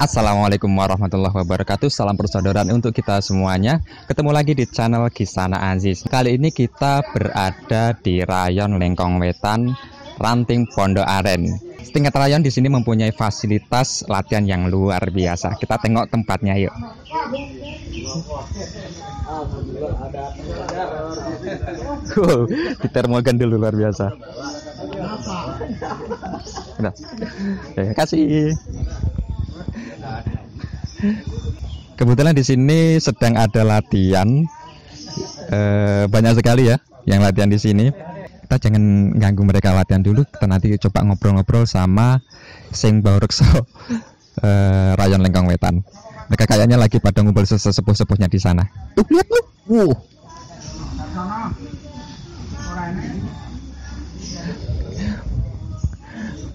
Assalamualaikum warahmatullahi wabarakatuh. Salam persaudaraan untuk kita semuanya. Ketemu lagi di channel Gisana Aziz. Kali ini kita berada di Rayon Lengkong Wetan, Ranting Pondok Aren. Setingkat rayon di sini mempunyai fasilitas latihan yang luar biasa. Kita tengok tempatnya yuk. Ditermogan dulu luar biasa. Udah. Terima kasih. Kebetulan di sini sedang ada latihan, banyak sekali ya yang latihan di sini. Kita jangan ganggu mereka latihan dulu. Kita nanti coba ngobrol-ngobrol sama sing Baurekso Rayon Lengkong Wetan. Mereka kayaknya lagi pada ngumpul sesepuh-sepuhnya di sana. Tuh lihat tuh.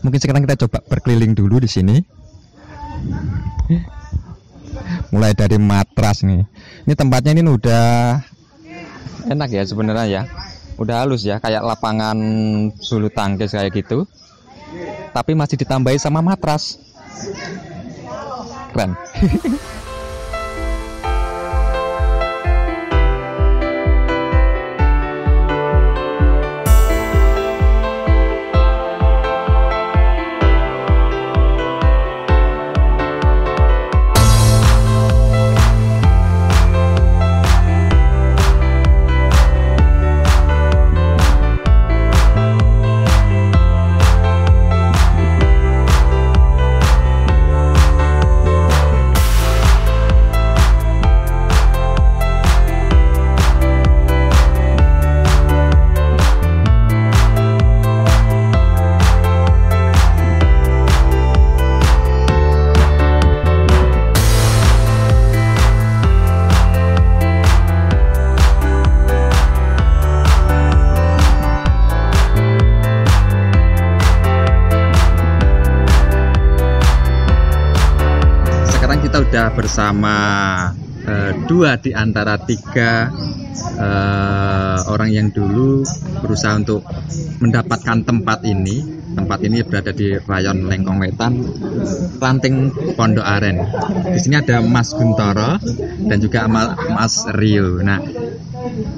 Mungkin sekarang kita coba berkeliling dulu di sini. Mulai dari matras nih. Ini tempatnya ini udah enak ya sebenarnya ya. Udah halus ya, kayak lapangan bulu tangkis kayak gitu. Tapi masih ditambahi sama matras. Keren. Kita udah bersama dua di antara tiga orang yang dulu berusaha untuk mendapatkan tempat ini. Tempat ini berada di Rayon Lengkong Wetan, Ranting Pondok Aren. Di sini ada Mas Guntoro dan juga Mas Rio. Nah,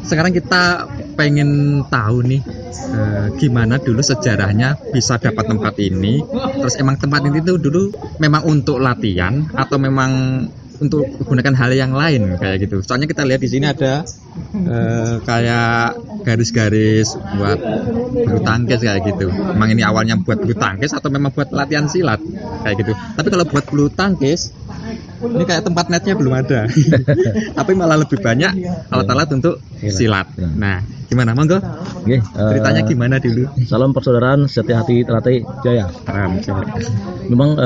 sekarang kita pengen tahu nih gimana dulu sejarahnya bisa dapat tempat ini. Terus emang tempat ini tuh dulu memang untuk latihan atau memang untuk menggunakan hal yang lain kayak gitu. Soalnya kita lihat di sini ada kayak garis-garis buat bulu tangkis kayak gitu. Emang ini awalnya buat bulu tangkis atau memang buat latihan silat kayak gitu. Tapi kalau buat bulu tangkis ini kayak tempat netnya belum ada. Tapi malah lebih banyak alat-alat untuk silat. Nah, gimana monggo? Ceritanya gimana dulu? Salam persaudaraan, setia hati teratai jaya. Memang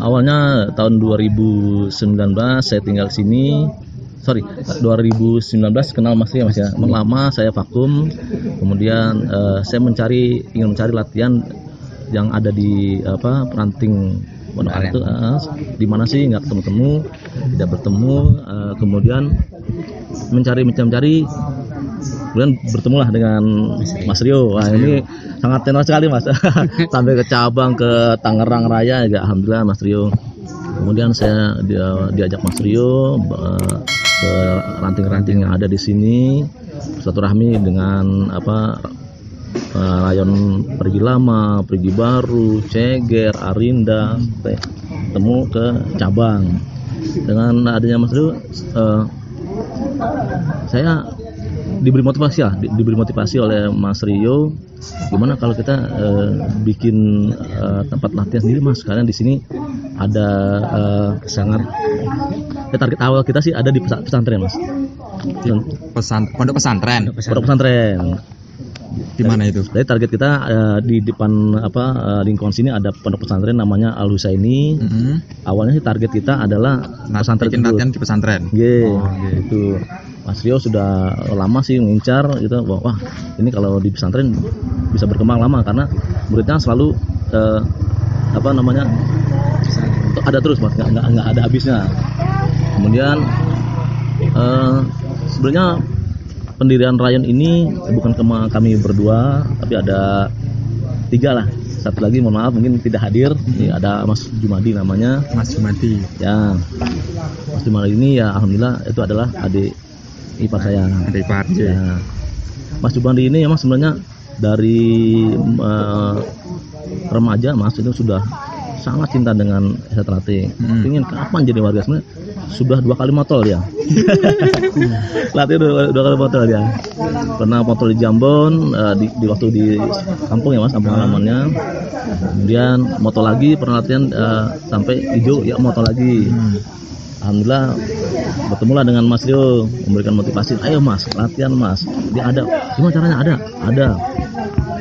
awalnya tahun 2019 saya tinggal sini. 2019 kenal Mas ya Mas ya. Lama saya vakum. Kemudian saya ingin mencari latihan yang ada di Ranting Pondok Aren itu di mana sih, nggak ketemu, tidak bertemu. Kemudian mencari, kemudian bertemulah dengan Mas Rio. Wah, ini sangat tenang sekali Mas. Sampai ke cabang ke Tangerang Raya ya, alhamdulillah Mas Rio. Kemudian saya diajak Mas Rio ke ranting-ranting yang ada di sini, silaturahmi dengan Rayon Perigi Lama, Perigi Baru, Ceger, Arinda, temu ke cabang. Dengan adanya Mas Rio, saya diberi motivasi oleh Mas Rio. Gimana kalau kita bikin tempat latihan sendiri Mas? Karena di sini ada target awal kita sih ada di pesantren Mas. Pondok pesantren. Di mana itu? Jadi target kita di depan lingkungan sini ada pondok pesantren namanya Al Husaini. Awalnya sih target kita adalah pesantren bikin latihan di pesantren. Itu. Mas Rio sudah lama sih mengincar gitu. Wah, ini kalau di pesantren bisa berkembang lama karena muridnya selalu ada terus Mas, nggak ada habisnya. Kemudian sebenarnya pendirian Rayon ini bukan kami berdua, tapi ada tiga lah satu lagi mohon maaf mungkin tidak hadir. Ini ada Mas Jumadi namanya. Mas Jumadi. Ya, Mas Jumadi ini ya alhamdulillah itu adalah adik ipar saya. Adik ipar. Ya. Mas Jumadi ini emang sebenarnya dari remaja Mas itu sudah sangat cinta dengan Ternate. Ingin kapan jadi warga, sebenarnya sudah 2 kali motol dia. Latih 2 kali motol dia. Pernah motol di Jambon di waktu di kampung ya Mas, kampung halamannya. Kemudian motol lagi, pernah latihan sampai hijau ya motol lagi. Alhamdulillah bertemulah dengan Mas Rio, memberikan motivasi, ayo Mas latihan Mas, dia ada, gimana caranya, ada.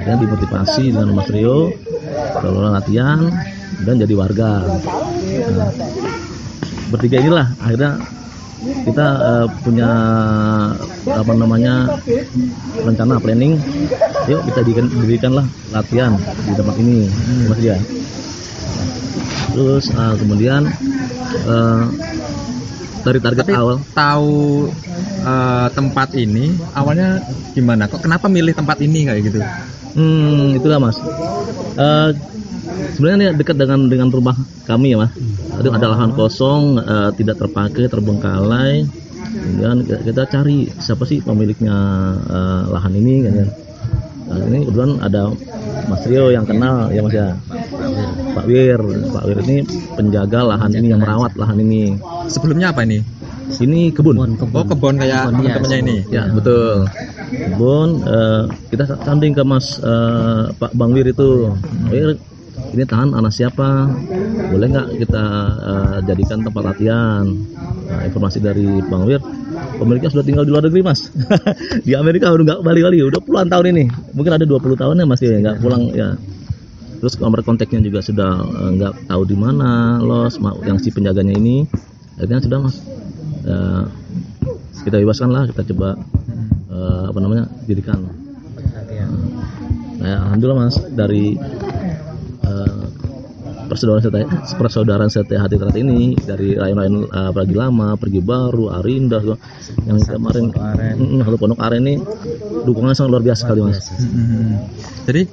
Dan dimotivasi dengan Mas Rio, kalau latihan dan jadi warga. Nah, bertiga inilah akhirnya kita punya rencana planning, yuk kita dirikanlah latihan di tempat ini, Mas Ria. Terus kemudian dari target awal tahu tempat ini awalnya gimana? Kok kenapa milih tempat ini kayak gitu? Itulah Mas. Sebenarnya ini dekat dengan rumah kami ya Mas. Ada lahan kosong, tidak terpakai, terbengkalai. Kemudian kita cari siapa sih pemiliknya lahan ini kan. Nah, ini kebetulan ada Mas Rio yang kenal ya Mas ya. Pak Wir ini penjaga lahan ini, yang merawat lahan ini. Sebelumnya apa ini? Ini kebun. Oh, kebun kayak teman-temannya ini. Ya, betul. Kebun, kita sanding ke Mas Pak Bang Wir itu. Wir, ini tangan anak siapa? Boleh nggak kita jadikan tempat latihan? Nah, informasi dari Bang Wir, pemiliknya sudah tinggal di luar negeri Mas. Di Amerika udah nggak balik-balik, udah puluhan tahun ini. Mungkin ada 20 tahun ya Mas ya, nggak pulang ya. Terus nomor kontaknya juga sudah nggak tahu di mana los yang si penjaganya ini. Akhirnya sudah Mas, kita bebaskan lah, kita coba dirikan. Nah, alhamdulillah Mas, dari persaudaraan setia hati Ternate ini, dari rayon-rayon Pergi Lama, Pergi Baru, Arinda, yang kemarin satu Pondok Aren ini dukungannya sangat luar biasa sekali Mas. Jadi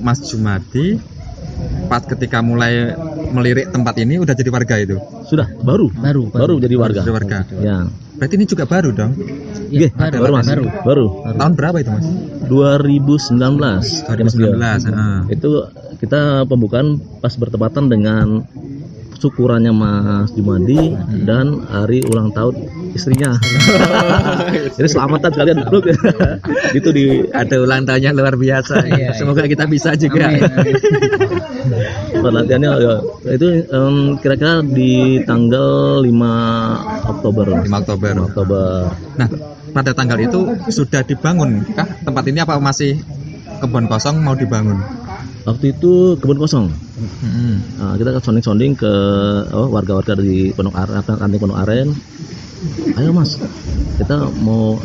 Mas Jumadi ketika mulai melirik tempat ini udah jadi warga itu? Sudah, baru jadi warga. Ya. Berarti ini juga baru dong? Iya, baru Mas. Baru. Tahun berapa itu Mas? 2019. Itu kita pembukaan pas bertepatan dengan syukurannya Mas Jumadi dan hari ulang tahun istrinya. Jadi selamatan sekalian dulu. Itu ada ulang tahunnya luar biasa. Semoga kita bisa juga. Latihannya itu kira-kira di tanggal 5 Oktober. Nah, pada tanggal itu sudah dibangun kah tempat ini, apa masih kebun kosong mau dibangun? Waktu itu kebun kosong. Nah, kita sounding ke warga-warga di Pondok Aren. Ayo Mas, kita mau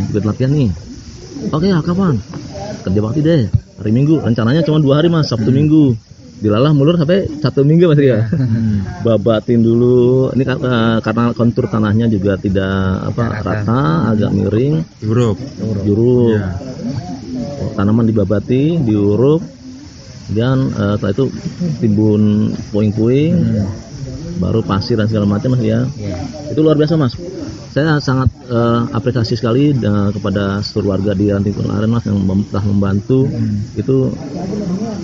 bikin latihan nih. Oke ya, kapan? Kerja bakti deh, hari Minggu. Rencananya cuma 2 hari Mas, Sabtu Minggu. Dilalah mulur sampai 1 minggu Mas ya. Babatin dulu. Ini karena kontur tanahnya juga tidak rata, agak miring. Diuruk. Yeah. Tanaman dibabati, diuruk. Kemudian setelah itu timbun puing-puing, baru pasir dan segala macam Mas ya. Itu luar biasa Mas. Saya sangat apresiasi sekali kepada seluruh warga di Ranting Aren Mas yang telah membantu. Itu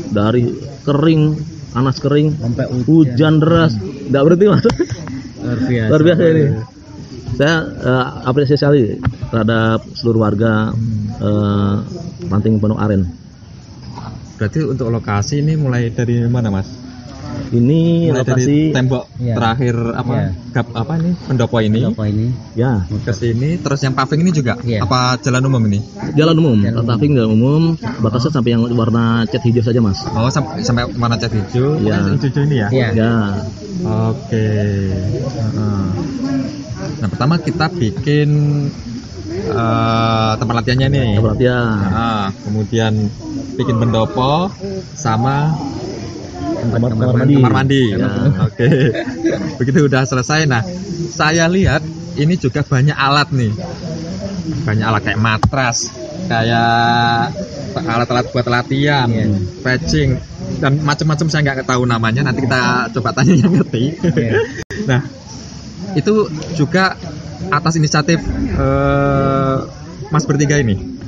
dari kering, panas kering, hujan deras, tidak berhenti Mas. Luar biasa ini. Saya apresiasi sekali terhadap seluruh warga Ranting Pondok Aren. Berarti untuk lokasi ini mulai dari mana Mas? Ini mulai lokasi dari tembok terakhir ini pendopo ini. Ya. Ke sini terus yang paving ini juga apa jalan umum ini? Jalan umum. Paving jalan umum. Batasnya sampai yang warna cat hijau saja Mas. Oh, sampai warna cat hijau. Ya. Hijau ini ya? Ya. Oke. Nah, pertama kita bikin tempat latihannya nih. Tempat latihan. Kemudian bikin pendopo sama kamar mandi. Oke. Begitu udah selesai. Nah, saya lihat ini juga banyak alat nih. Banyak alat kayak matras, kayak alat-alat buat latihan, stretching dan macam-macam saya nggak tahu namanya. Nanti kita coba tanya yang ngerti. Nah, itu juga atas inisiatif Mas bertiga ini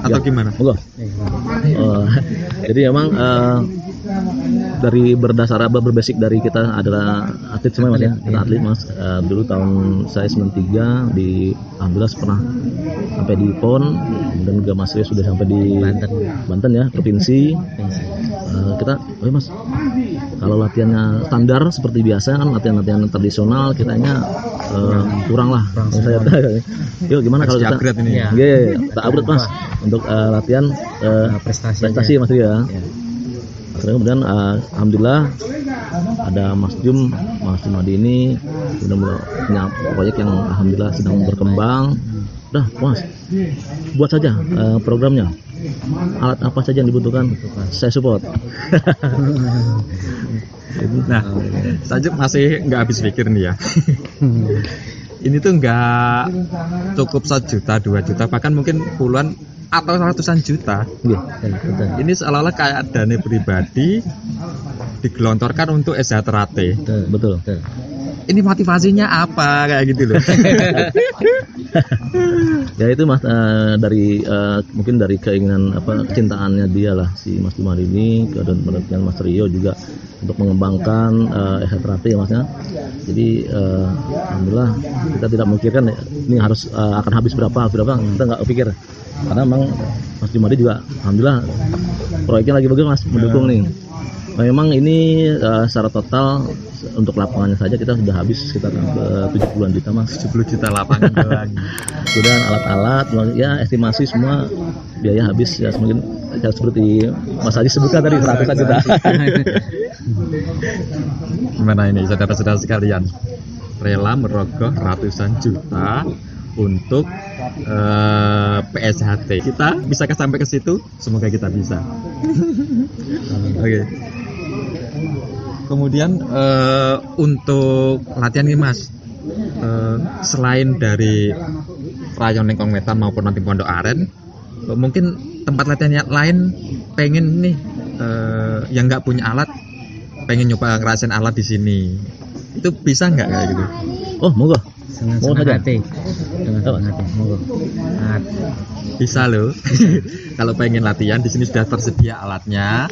atau gimana? Jadi emang dari berbasic dari kita adalah atlet semua Mas ya. Kita atlet Mas. Dulu tahun saya 93 alhamdulillah pernah sampai di PON, dan juga Mas Rio sudah sampai di Banten ya, provinsi. Kita Mas, kalau latihannya standar seperti biasa kan, latihan tradisional kitanya kurang lah. Yuk gimana kalau kita upgrade ini? Kita upgrade Mas untuk latihan prestasi Mas Rio ya. Kemudian alhamdulillah ada Mas Jumadi ini sudah punya proyek yang alhamdulillah sedang berkembang. Udah Mas, buat saja programnya. Alat apa saja yang dibutuhkan, saya support. Nah, Tajuk masih nggak habis pikir nih ya. Ini tuh nggak cukup 1 juta, 2 juta, bahkan mungkin puluhan atau ratusan juta. Ini seolah-olah kayak dana pribadi digelontorkan untuk SHTRATE. Betul. Ini motivasinya apa kayak gitu loh? Ya itu Mas, mungkin dari keinginan kecintaannya dia lah, si Mas Jumadi ini, dan Mas Rio juga untuk mengembangkan SHTRATE ya Masnya. Jadi alhamdulillah kita tidak memikirkan ini harus akan habis berapa, kita nggak pikir, karena memang Mas Jumadi juga alhamdulillah proyeknya lagi bagus Mas, mendukung nih. Memang ini secara total untuk lapangannya saja kita sudah habis sekitar 70-an juta Mas. 70 juta lapangan doang. Sudah alat-alat ya, estimasi semua biaya habis ya mungkin ya, seperti Mas Haji sebutkan tadi 100 juta. Gimana ini saudara-saudara sekalian? Rela merogoh ratusan juta untuk PSHT. Kita bisa sampai ke situ? Semoga kita bisa. Oke. Kemudian untuk latihan nih Mas, selain dari Rayon Lengkong Wetan maupun nanti Pondok Aren, mungkin tempat latihan yang lain pengen nih yang nggak punya alat, pengen nyoba ngerasain alat di sini, itu bisa nggak kayak gitu? Oh monggo. Senang hati. Monggo. Bisa loh. Kalau pengen latihan di sini sudah tersedia alatnya,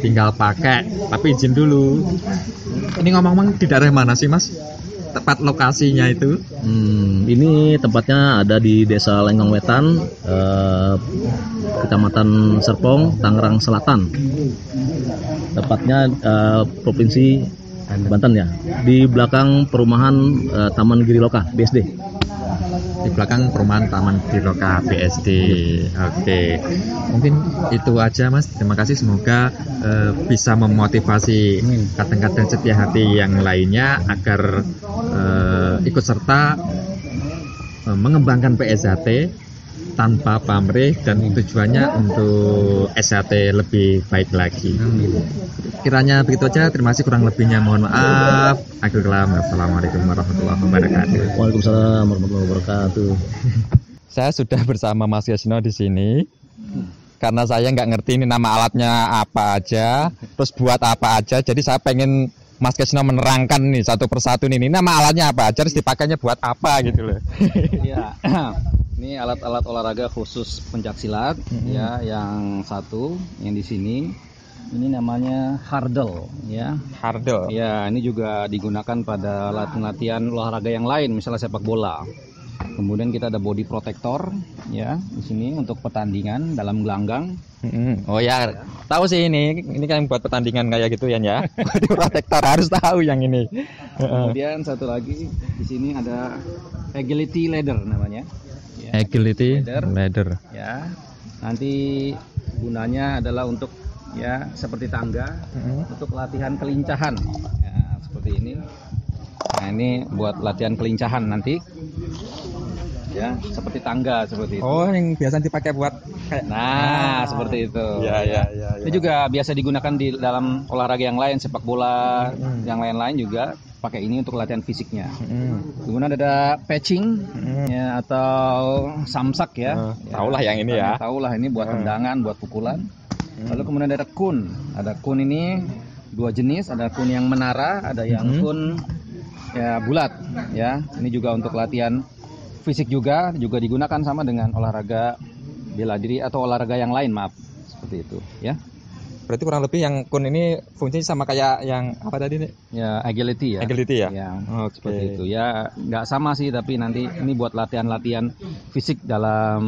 tinggal pakai. Tapi izin dulu. Ini ngomong-ngomong di daerah mana sih Mas? Tepat lokasinya itu? Ini tempatnya ada di Desa Lengkong Wetan, Kecamatan Serpong, Tangerang Selatan. Tepatnya Provinsi Banten ya, di belakang perumahan Taman Giriloka BSD. Di belakang perumahan Taman Giriloka BSD. Oke. Mungkin itu aja Mas. Terima kasih, semoga bisa memotivasi kadang-kadang setia hati yang lainnya agar ikut serta mengembangkan PSHT tanpa pamrih, dan tujuannya untuk SHT lebih baik lagi. Kiranya begitu aja. Terima kasih, kurang lebihnya mohon maaf. Akhirul kalam. Assalamualaikum warahmatullahi wabarakatuh. Waalaikumsalam warahmatullahi wabarakatuh. Saya sudah bersama Mas Yasno di sini. Karena saya nggak ngerti ini nama alatnya apa aja, terus buat apa aja. Jadi saya pengen Mas Yasno menerangkan nih satu persatu nih, nama alatnya apa aja, terus dipakainya buat apa gitu loh. Iya. Ini alat-alat olahraga khusus pencaksilat ya, yang satu yang di sini ini namanya hurdle ya. Hurdle. Ya, ini juga digunakan pada latihan olahraga yang lain, misalnya sepak bola. Kemudian kita ada body protector ya di sini untuk pertandingan dalam gelanggang. Oh ya, tahu sih ini kan buat pertandingan kayak gitu ya. Body protector harus tahu yang ini. Kemudian satu lagi di sini ada agility ladder namanya. Ya, agility ladder. Ya, nanti gunanya adalah untuk ya seperti tangga untuk latihan kelincahan. Ya, seperti ini. Nah, ini buat latihan kelincahan nanti. Ya, seperti tangga seperti itu. Oh, yang biasa dipakai buat Nah, seperti itu. Ya. Ini juga biasa digunakan di dalam olahraga yang lain, sepak bola, yang lain-lain juga pakai ini untuk latihan fisiknya. Kemudian ada patching ya, atau samsak ya. Tahulah yang ini ya. Tahulah ini buat tendangan, buat pukulan. Lalu kemudian ada kun. Ada kun ini dua jenis, ada kun yang menara, ada yang kun ya bulat ya. Ini juga untuk latihan fisik juga digunakan sama dengan olahraga bela diri atau olahraga yang lain, maaf, seperti itu ya. Berarti kurang lebih yang kun ini fungsinya sama kayak yang apa tadi nih? Ya, agility ya. Agility ya. Ya, seperti itu. Ya, nggak sama sih, tapi nanti ini buat latihan-latihan fisik dalam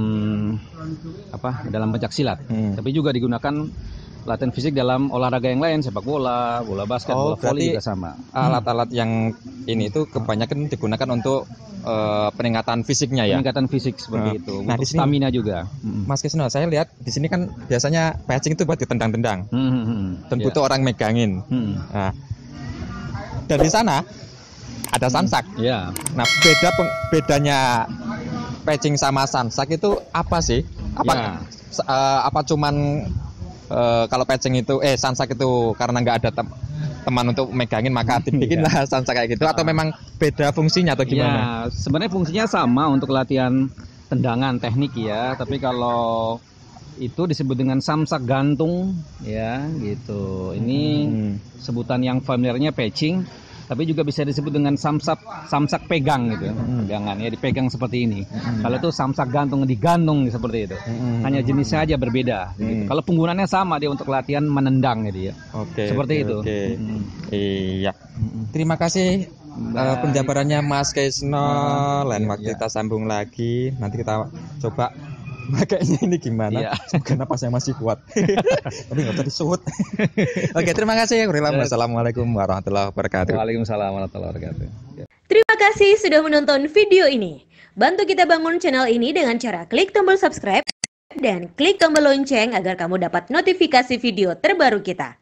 dalam pencak silat. Tapi juga digunakan latihan fisik dalam olahraga yang lain, sepak bola, bola basket, bola voli juga sama. Alat-alat yang ini itu kebanyakan digunakan untuk peningkatan fisiknya ya. Peningkatan fisik seperti itu. Nah, untuk di sini, stamina juga. Mas Kisno, saya lihat di sini kan biasanya patching itu buat ditendang-tendang. Dan butuh orang megangin. Nah, dan di sana ada samsak. Ya. Nah, bedanya patching sama samsak itu apa sih? Apa cuman kalau patching itu samsak itu karena nggak ada teman untuk megangin maka dibikinlah samsak kayak gitu, atau memang beda fungsinya atau gimana? Ya, sebenarnya fungsinya sama untuk latihan tendangan teknik ya, tapi kalau itu disebut dengan samsak gantung ya gitu. Ini sebutan yang familiarnya patching, tapi juga bisa disebut dengan samsak pegang gitu. Pegangan ya, dipegang seperti ini. Kalau itu samsak gantung, digantung seperti itu. Hanya jenisnya aja berbeda gitu. Kalau penggunaannya sama, dia untuk latihan menendang gitu ya. Seperti itu. Iya. Terima kasih penjabarannya Mas Kisno. Lain waktu kita sambung lagi. Nanti kita coba makanya ini gimana? Semoga napasnya masih kuat. Tapi nggak usah disuut. Oke, terima kasih. Wassalamualaikum warahmatullahi wabarakatuh. Waalaikumsalam warahmatullahi wabarakatuh. Terima kasih sudah menonton video ini. Bantu kita bangun channel ini dengan cara klik tombol subscribe dan klik tombol lonceng agar kamu dapat notifikasi video terbaru kita.